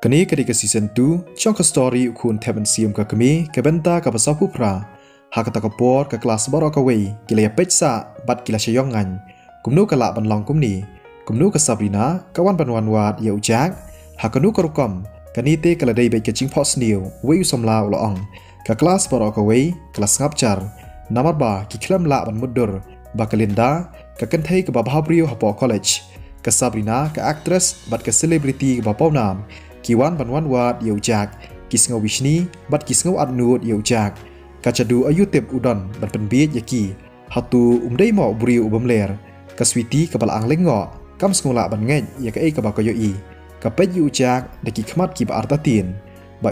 Kini ketika season 2,ช่อง story คุณเทบันเซียมกับkami ke benta ke pasal pupra. Hak kata kapor ke kelas baru kawai, kila ya pecsa, bat kila syayongan. Kumnu ke lak ban long kumni. Kumnu ke Sabrina, kawan banwan wat ya ujak. Hak kanu ke rukam, kani te kala day baik kecing pot sniu, wei usamla ulaong. Ke kelas baru kawai, kelas ngapcar. Namar ba ki klam lak ban mudur, ba kelinda, ke kentai ke babahabriu hapo college. Ke Sabrina ke actress, bat ke celebrity ke bapau nam. Kiwan banwan wat ya ujak, kisngau Wishni, bat kisngau adnud ya ujak. Kacadu ayu tep udon ban penbiet yaki, hatu umdai mo buriu ubamler. Kaswiti ke balang lengo, kam sngula ban ngej ya ke ke bakoyoi. Kapet ya ujak deki khmat ki ba artatin. Ba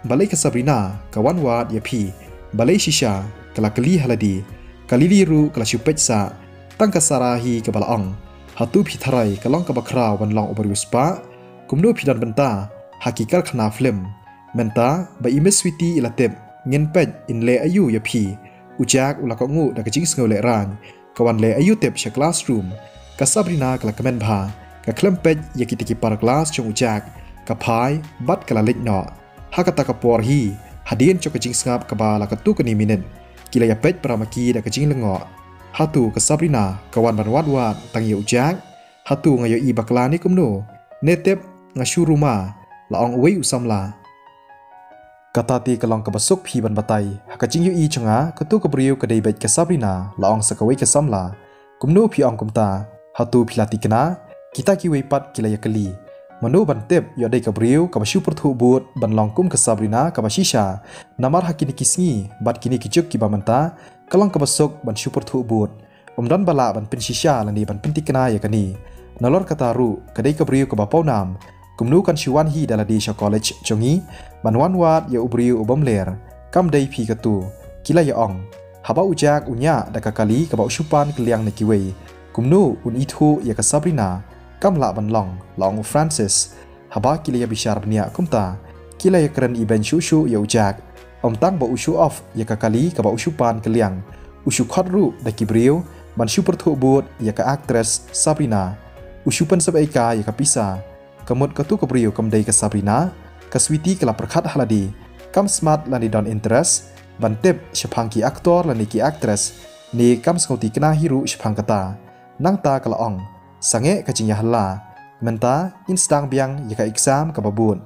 balai ke Sabrina, kawan wat ya pi, balai shisha, kala kali haladi, kaliliru kala syupetsa, tang kasarahi ke balang. Hatu pi tharai kalong ke bakrau ban long ubariuspa. Kumno pidan benta, hakikal khana film. Menta, ba imeswiti ilatep, ngen pej in le ayu ya pi. Ujak ula ko ngu da kecing sngau le rang. Kawan le ayu tep sya classroom. Ka Sabrina kala kemen bha. Ka klem pej ya kitiki par kelas chong ujak. Ka pai, bat kala lej no. Hakata ka por hi, hadien chok kecing sngap ka ba la ka tu kani minit. Kila ya pej paramaki da kecing lengo. Hatu ka Sabrina, kawan ban wat tang ya ujak. Hatu ngayo i bakla ni kumno. Netep ngasyu rumah laong wei usamla katati kalong kabasuk phi ban batai hakaching yu i changa katu kabriu kadai bet ke Sabrina laong sakawai ke samla kumnu phi ong kumta hatu philati kana kita ki wei pat kilaya kali manu ban tep yo dai kabriu kabasyu perthu but ban long kum ke Sabrina kabashisha namar hakini kisngi bat kini kijuk ki bamanta kalong kabasuk ban syu perthu but umdan bala ban pinshisha lani ban pintikana ya kani nalor kataru kadai kabriu ke bapau nam kumnu kan syuan hi daladi sya college chongi banwan wat ya ubriu ubamler kam dai phi katu kila ya ong haba ujak unya dakakali ka ba usupan kliang nekiwei kumnu un ithu ya ka Sabrina kam la ban long Francis haba kila ya bishar bnia kumta kila ya keren event shushu ya ujak om tang ba usu off ya kakali ka ba usupan kliang usu khodru dakibriu ban super thu but ya ka actress Sabrina usupan sabaika ya ka pisa kamut katu kabriu kamdai ke Sabrina kaswiti kala perkhat haladi kam smart lani don interest bantep syapangki aktor lani ki actress ni kam skauti kena hiru syapang kata nangta kala ong sange kacing hala menta instang biang yaka exam ka babun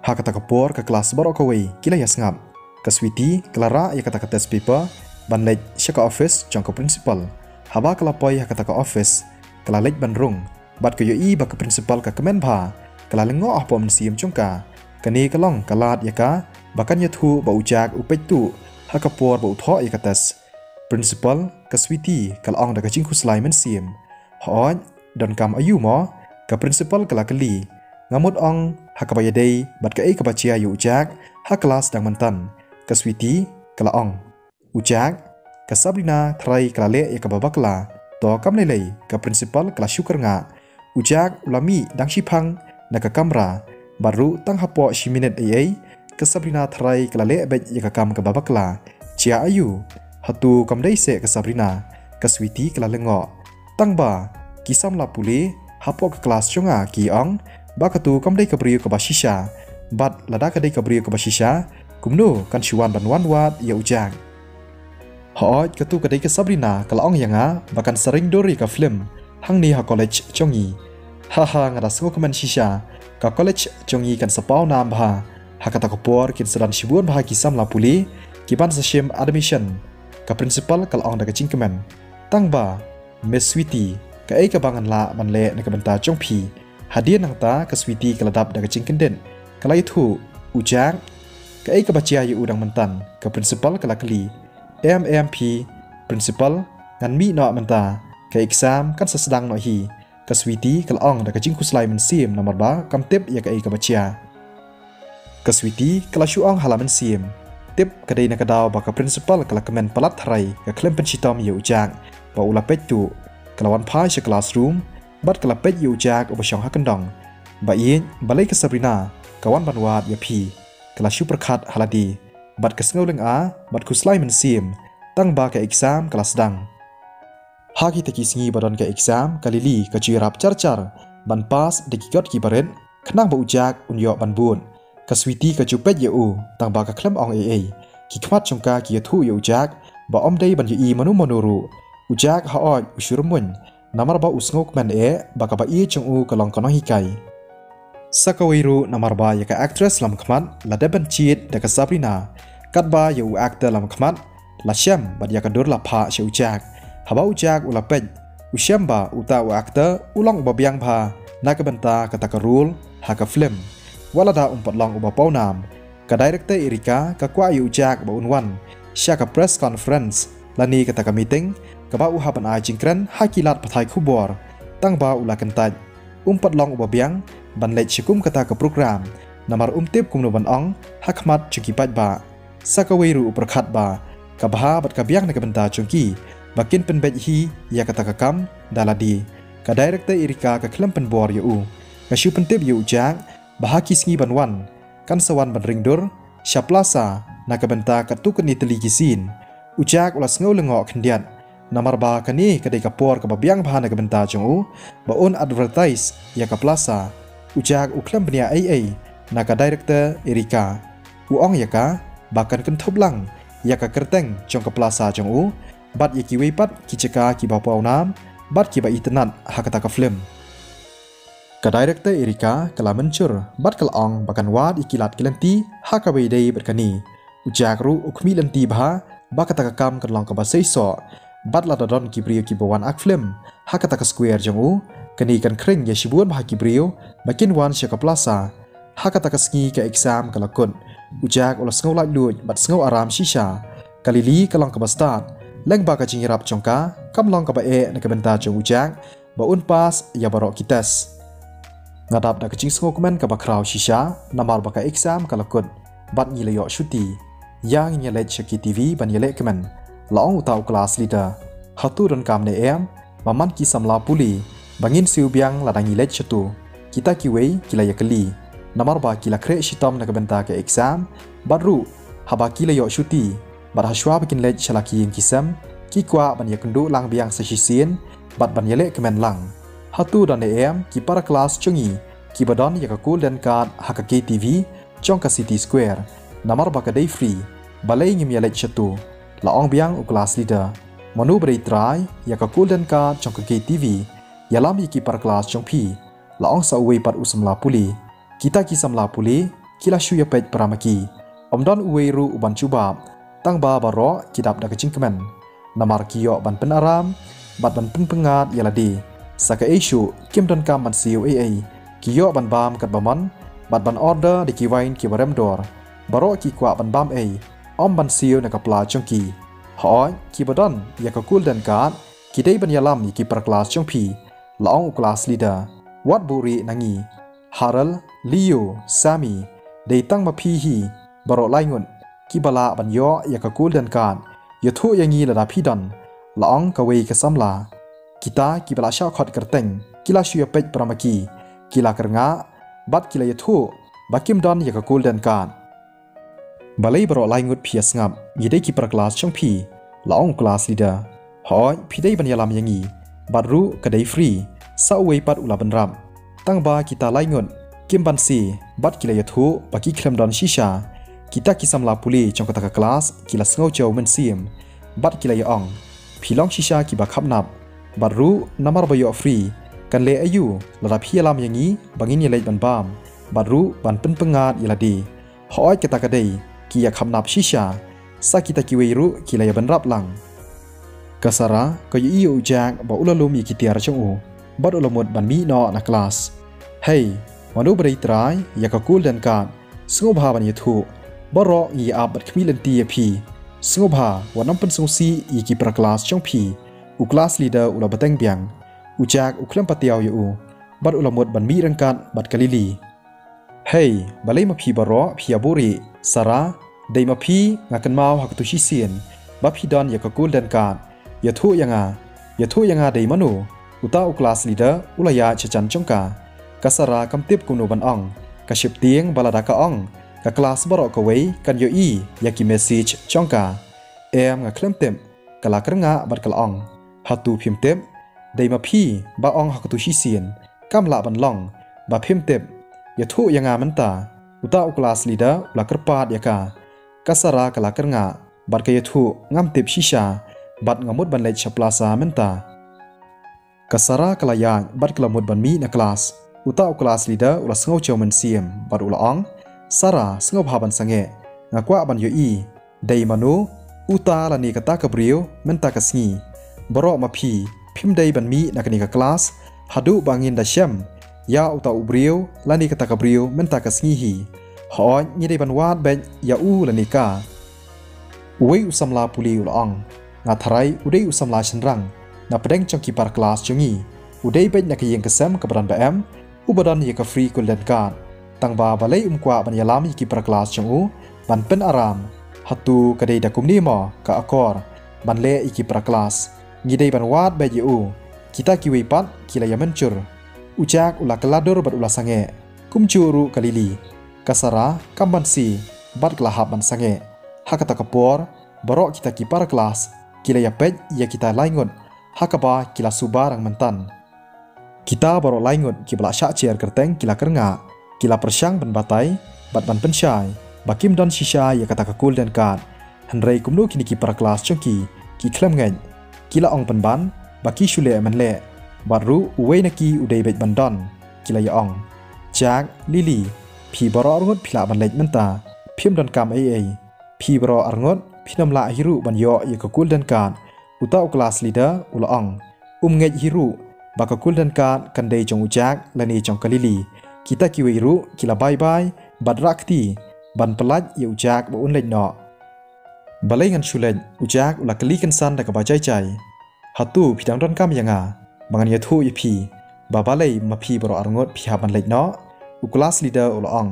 hakata kapor ke kelas baru kawai kila ya sngap kaswiti klara yaka kata test paper banlej syaka office jangko principal haba kala poi hakata ka office kala lej banrung bat ke yoi ba ke principal ka kemen bha kala lengo ah pom siam chungka kani kalong kalat yaka bakan yathu ba ujak upaitu hakapor ba utho yakatas principal kaswiti kalong da kaching khuslai men siam hoj don kam ayu mo ka principal kala kali ngamut ong hakabaya dei bat ka ka bachia yu ujak ha kelas dang mantan kaswiti kala ong ujak ka Sabrina thrai kala le yaka babakla to kam lelei ka principal kala syukur nga ujak ulami dang shipang naka kamera baru tang hapo shiminit ai ke Sabrina thrai klale bet yaka kam ke babakla chia ayu hatu kamdai se ke Sabrina kaswiti kala lengo tangba kisam la puli hapo ke kelas chunga ki ong bakatu kamdai ke briu ke bashisha bat lada kadai ke briu ke bashisha kumnu kan shuan banwan wat ya ujak hoj katu kadai ke Sabrina kala ong yanga bakan sering dori ke film hang ni ha college chongi haha ngada sengo kemen shisha ka college chongi kan sapau nam bha hakata kopor kin sedan shibun bha kisam la puli kiban sashim admission ka principal kal ong da kaching kemen tangba Miss Sweetie ka ka bangan la manle na kabenta chongphi hadian nangta ka Sweetie kaladap da kaching kenden kalai thu ujang ka bachia yu udang mantan ka principal kala kali MMP principal ngan mi no menta ka exam kan sasedang no hi kaswiti kalong da kaching kuslai men sim nomor ba kamtep ya ka bachia kaswiti kala syuang halaman sim tip kadai na kadaw ba ka principal kala kemen palat thrai ka klem penchitom ya ujak ba ula petu kalawan phai sya classroom bat kala pet ya ujak obasyong hakendong ba balai ke Sabrina kawan banwat ya pi kala syu perkhat haladi bat kesngau leng a bat kuslai men sim tang ba ka exam kelas sedang haki taki singi badon ke exam kalili ka cirap carcar ban pas dekigot ki baret ขณะบ่อุจากอุนยอบันบุญกสวิตีกจูเป็ดเยอูต่างบากคลำอองกิขวัดจงกากิยทูยอุจากบ่อมได้บรรยีมนุมโนรูอุจากฮาออยอุชุรมุนนามารบ่อุสงกแมนบากบอีจงอูกลองกนอฮิไกสักวิรูนามารบ่ยกแอคทรสลำขมัดละเดบันชีดเดกซาบรินากัดบ่ยอูแอคเตอร์ลำขมัดละเชมบัดยากดูรละพาเชอุจากฮาบ่อุจากอุลาเป็ดอุเชมบ่อุตาอูแอคเตอร์อุลองบ่เบียงพานักบันตากตะกรูลฮากฟิล์มวลาดาปัดลองอุบเป้านามกะไดเรคเตอร์เอริกากะกว่าอยู่จากบ่อุนวันชากะเพรสคอนเฟรนซ์ลานีกะตะกะมีติ้งกะบ่อุฮาบันไอจิงเกรนฮากิลาดปะไทยคูบอร์ตั้งบ่อุลากันตัดปัดลองอุบเบียงบันเลชิกุมกะตะกะโปรแกรมนามารติบกุมโนบันองฮักมัดจุกิปัดบ่าสักเวรูอุปคัดบ่ากะบ่าบัดกะเบียงในกะบันตาจุงกีบักกินเป็นเบ็ดฮียากะตะกะกัมดาลาดีกะไดเรคเตอร์เอริกากะคลัมเป็นบอร์อยู่กะชูเป็นติบอยู่จากbahaki sengi banwan kan sawan ban ringdur shaplasa nakabenta katukan itali gisin ujak ulas ngau lengo khendiat namar ba kani kadai kapor ka babiang bha nakabenta chungu ba on advertise ya kaplasa ujak uklam bnia ai naka director erika uong yaka bakan kan thoblang yaka kerteng chong kaplasa chungu bat yaki weipat kichaka ki ba pawnam bat ki ba itnat hakata ka film ka director Erika kala mencur bat kal ong bakan wad ikilat kilanti hakawe dei berkani ujak ru ukmi lanti bha bakata kam kan long ka basai so bat la dadon kibrio kibawan ak film hakata ka square jongu kani kan kring ya shibuan bha kibrio bakin wan shaka plaza hakata ka sngi ka exam kala kun ujak ulas ngau lak luj bat ngau aram shisha kalili kalong ka bastat leng ba ka jingrap chongka kam long ka ba na ka benta jong ujak ba un pas ya barok kitas ngadap da kecing sengok men ka bakrau shisha namar baka exam kalakut bat ngilayo shuti yang nyelet shaki tv ban yelek kemen laong utau kelas leader hatu dan kam ne maman ki samla puli bangin siu biang ladang ngilet chatu kita kiwei kilaya keli namar ba kila kre shitam na kabenta ke exam baru haba kilayo shuti bat hashwa bakin let shalaki yang kisam ki kwa ban yakundu lang biang sesisien bat ban yelek kemen lang hatu dan ki para kelas chungi ki badon yakakul dan kad hakake TV chongka City Square namar baka day free balai ngim yalet chatu laong biang u kelas leader manu beri try yakakul dan kad chongka TV yalam ki para kelas chongpi laong sawe pat usamla puli kita ki samla puli kila shu yapet paramaki omdon uwe ru uban chubab tang ba baro kidap da kecing kemen namar kiyo ban penaram bat ban pengat yaladi saka isu kim don kam ban siu kiyo ban bam kat baman bat ban order di kiwain ki barem dor baro ki kwa ban bam om ban siu na kapla chongki hoy ki badon ya ka kul dan kat ki dei ban yalam ki par class chongpi laong class leader wat buri nangi haral leo sami dei tang ma phi hi baro laingun ki bala ban yo ya ka kul dan kat yathu yangi la da phi dan laong ka wei ka samla kita ki bala sha khot kerteng kila shu ya pej pramaki kila kernga bat kila yathu bakim don ya ka kul dan kan balai baro laingut phias ngap yidei ki par class chongpi laong class leader hoy phidei ban yalam yangi batru kadai free sawei pat ula ban ram tangba kita laingut kim ban si bat kila yathu baki khlem don shisha kita ki samla puli chongka ka class kila sngo chow men sim bat kila ya ong philong shisha ki ba khapnap batru namar bayo free kan le ayu ladap hialam yangi bangin yelai ban bam batru ban pen pengat yaladi hoy kita kadai ki ya khamnap shisha sakita ki weiru ki la ban rap lang kasara ko yu jak ba ulalum yi kitiar chongu bat ulamut ban mi no na class hey manu brai trai ya ka kul dan kan sngo bha ban yathu baro yi ab bat khmilen ti phi sngo bha wanam pen sungsi yi ki pra class chong phi u class leader ula bateng biang ujak uklam patiaw yu bat ulamut ban mi rangkat bat kalili hey balai ma phi baro phi aburi sara dei ma phi ngakan mau haktu shi sien ba phi don ya ka kul dan kan yathu yanga dei manu uta u class leader ulaya chachan chongka kasara kamtip kunu ban ong ka ship tieng balada ka ong ka class baro ka wei kan yo i yaki message chongka nga khlem tem kala kranga bat kal ong hatu phim tem dei ma phi ba ong haktu shi sien kam la ban long ba phim tem ya thu yang amenta uta kelas leader ula kerpat ya ka kasara kala kernga bat ka ya thu ngam tip shisha bat ngamut ban lech plaza menta kasara kala yang bat kelamut ban mi na kelas uta kelas leader ula sengau chomen siem bat ula ong sara sengau haban sange ngakwa ban yo i dei manu uta lani kata kabriu menta kasngi borok mapi phim dei ban mi na kani ka kelas hadu bangin da syam ya uta ubriu lani kata kabriu menta kasngi hi ho ni dei ban wat ben ya u lani ka uwei usamla puli ulong ngatharai udei usamla chenrang na pedeng chong kipar kelas chongi udei ben na kiyeng kesem kebaran bm ubadan ye ka free golden card tangba balai umkwa ban yalam kipar kelas chongu ban pen aram hatu kadai da kumni mo ka akor ban le iki pra kelas ngidei ban wat ba yu kita kiwi pat kila ya mencur ujak ula kelador bat ula sange kumcuru kalili kasara kambansi bat kelahap ban sange hakata kapor borok kita kipar kelas kila ya pej ya kita laingun hakaba kila subarang mentan kita borok laingun kibla syak cer kerteng kila kernga kila persyang ban batai bat ban pensyai bakim don shisha ya kata kakul dan kat handrai kumnu kini kipar kelas chongki ki klem ngai kila ong penban baki shule menle baru uwei naki udai bet bandon kila ya ong jak lili phi baro arngot phila ban lej menta phim don kam ai phi baro arngot phinam la hiru ban yo ya kakul dan kat uta kelas leader ula ong ngai hiru bakakul dan kat kandai jong ujak lani jong kalili kita kiwi hiru kila bye bye badrakti ban pelat ya ujak ba unlej no balai ngan shulej ujak ula kali kan san da ka bajai chai hatu phidang don kam yanga bangan ya thu ya phi ba balai ma phi baro arngot phi ha ban lej no u class leader ula ong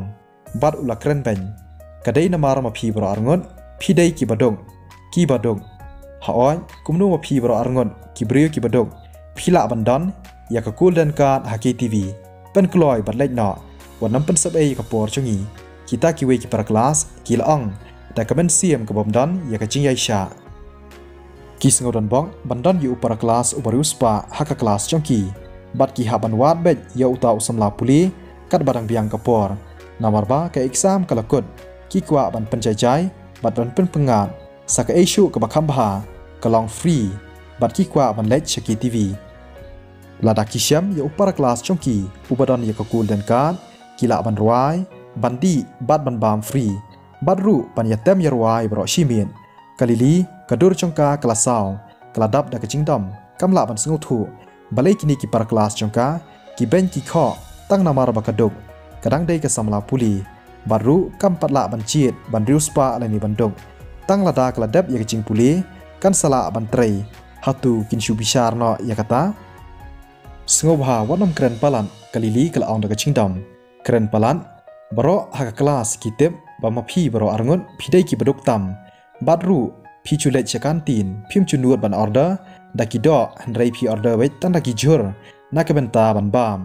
bat ula kren ben kadai na mar ma phi baro arngot phi dai ki badong ha oi kumnu ma phi baro arngot ki brio ki badong phi la ban don ya ka kul dan ka ha tv pen kloi ban lej no wanam pen sab ai ka por chungi kita kiwi ki para kelas kila ong da kamen siem ke bomdan ya ka jing yaisha ki sngodon bong bandan yu para kelas ubaruspa haka kelas chongki bat ki haban wat bet ya uta usamla puli kat barang biang kapor namarba ka exam kalakut ki kwa ban penjajai bat ban pen pengat saka issue ke bakam baha kalong free bat ki kwa ban lech chaki tv lada kisham ya upara kelas chongki ubadan ya ka kul dan kat kila ban ruai bandi bat ban bam free badru ban yatem yarwai bro shimin kalili kadur chongka kelasau keladap da kecingdom kamla ban sengu thu balai kini ki par kelas chongka ki ben ki kho tang namar bakaduk kadang dei ka samla puli badru kam patla ban chiet ban riuspa alani bandung tang lada keladap ya kecing puli kan sala ban trei hatu kin shubishar no ya kata sengu bha wanam kren palan kalili kalaong da kecingdom kren palan baro haka kelas kitip bama phi baro arngon phidai ki baduk tam badru phi chulet chakantin phim chunuat ban order daki do handrai phi order wait tan daki jur nakabenta ban bam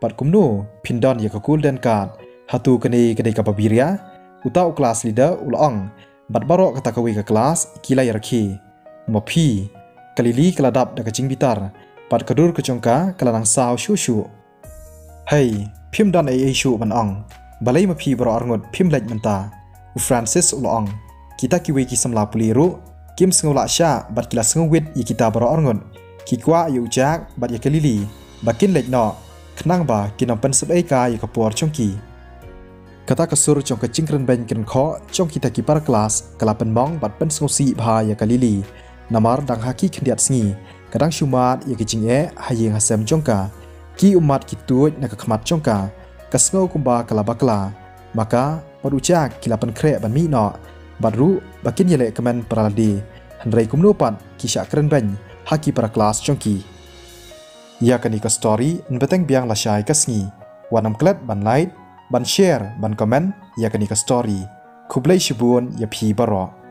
pat kumnu phindon ya kakul dan kat hatu kene kedai kapabiria utau kelas leader ulong bat baro kata kawi ke kelas kila yarki ma phi kalili keladap da kacing bitar pat kadur kecongka kelanang saw shu hey phim dan ai shu ban ong balai ma phi baro arngot phim lej menta u Francis ulong kita kiwi ki samla puliru kim sngula sha bat kila sngwit yi kita baro arngot ki kwa yu jak bat ya kalili bakin lej no khnang ba kinam pen sab ai ka yi kapor chongki kata kasur chong ka chingren ben ken kho chong kita ki par kelas kala pen mong bat pen sngsi bha ya kalili namar dang haki khndiat sngi kadang shumat ya ki jinge hayeng hasem chongka ki umat ki tuoj na ka khmat chongka kasngau kumba kalabakla maka paducak kilapan kre ban mi no badru bakin yele kemen paraldi handrai kumno pan kisha kren ben haki para kelas chongki ya kani ka story nbeteng biang la shai kasngi wanam klet ban like ban share ban comment ya kani ka story kublai shibun ya phi baro